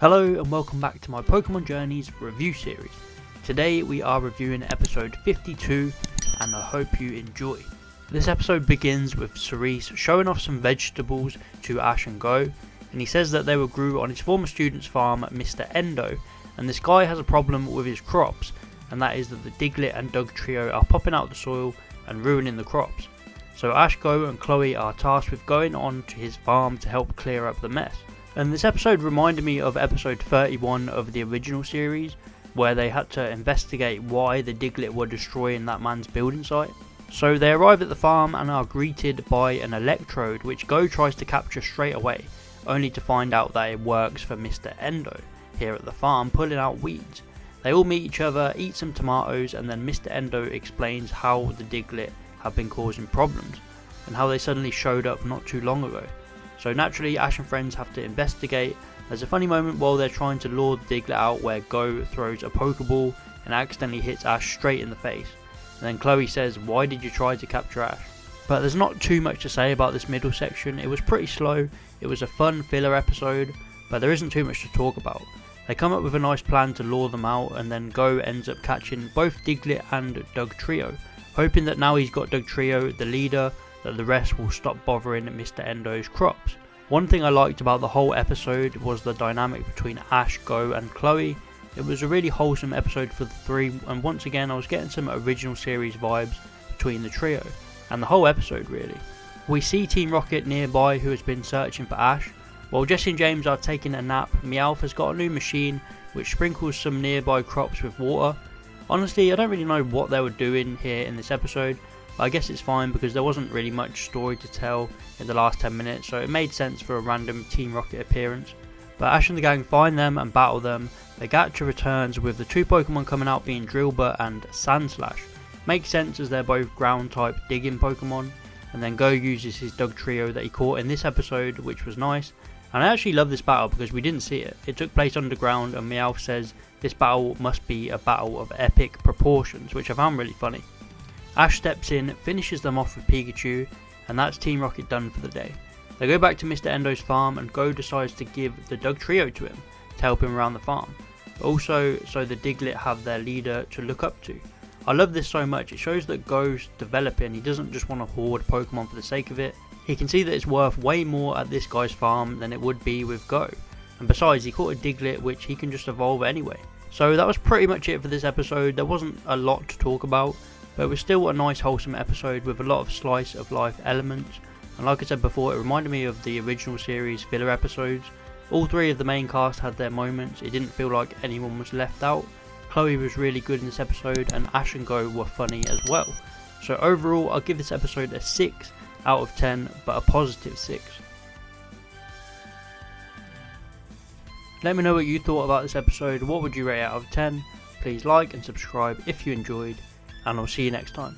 Hello and welcome back to my Pokemon Journeys review series. Today we are reviewing episode 52 and I hope you enjoy. This episode begins with Cerise showing off some vegetables to Ash and Go, and he says that they were grew on his former student's farm, Mr. Endo, and this guy has a problem with his crops, and that is that the Diglett and Dugtrio are popping out the soil and ruining the crops. So Ash, Go and Chloe are tasked with going on to his farm to help clear up the mess. And this episode reminded me of episode 31 of the original series, where they had to investigate why the Diglett were destroying that man's building site. So they arrive at the farm and are greeted by an electrode which Go tries to capture straight away, only to find out that it works for Mr. Endo here at the farm pulling out weeds. They all meet each other, eat some tomatoes, and then Mr. Endo explains how the Diglett have been causing problems and how they suddenly showed up not too long ago. So naturally Ash and friends have to investigate. There's a funny moment while they're trying to lure the Diglett out where Go throws a Pokeball and accidentally hits Ash straight in the face. And then Chloe says, "Why did you try to capture Ash?" But there's not too much to say about this middle section. It was pretty slow, it was a fun filler episode, but there isn't too much to talk about. They come up with a nice plan to lure them out, and then Go ends up catching both Diglett and Dugtrio, hoping that now he's got Dugtrio, the leader, that the rest will stop bothering Mr. Endo's crops. One thing I liked about the whole episode was the dynamic between Ash, Go and Chloe. It was a really wholesome episode for the three, and once again I was getting some original series vibes between the trio, and the whole episode really. We see Team Rocket nearby who has been searching for Ash. While Jesse and James are taking a nap, Meowth has got a new machine which sprinkles some nearby crops with water. Honestly, I don't really know what they were doing here in this episode, but I guess it's fine because there wasn't really much story to tell in the last 10 minutes, so it made sense for a random Team Rocket appearance. But Ash and the gang find them and battle them. The Gacha returns with the two Pokemon coming out being Drillbur and Sandslash. Makes sense as they're both ground type digging Pokemon, and then Go uses his Dugtrio that he caught in this episode, which was nice. And I actually love this battle because we didn't see it. It took place underground, and Meowth says this battle must be a battle of epic proportions, which I found really funny. Ash steps in, finishes them off with Pikachu, and that's Team Rocket done for the day. They go back to Mr. Endo's farm, and Go decides to give the Dugtrio to him to help him around the farm, also so the Diglett have their leader to look up to. I love this so much. It shows that Go's developing. He doesn't just want to hoard Pokemon for the sake of it. He can see that it's worth way more at this guy's farm than it would be with Go, and besides he caught a Diglett which he can just evolve anyway. So that was pretty much it for this episode. There wasn't a lot to talk about, but it was still a nice wholesome episode with a lot of slice of life elements, and like I said before, it reminded me of the original series filler episodes. All three of the main cast had their moments. It didn't feel like anyone was left out. Chloe was really good in this episode, and Ash and Go were funny as well. So overall I'll give this episode a 6 out of 10, but a positive 6. Let me know what you thought about this episode. What would you rate it out of 10? Please like and subscribe if you enjoyed, and I'll see you next time.